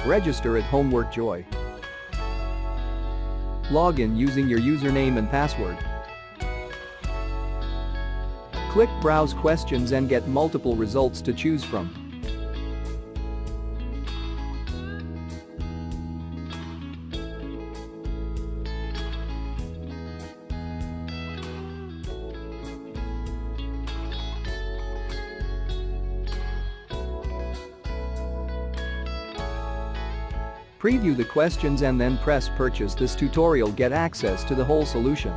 Register at Homework Joy. Log in using your username and password. Click Browse Questions and get multiple results to choose from. Preview the questions and then press Purchase. This tutorial get access to the whole solution.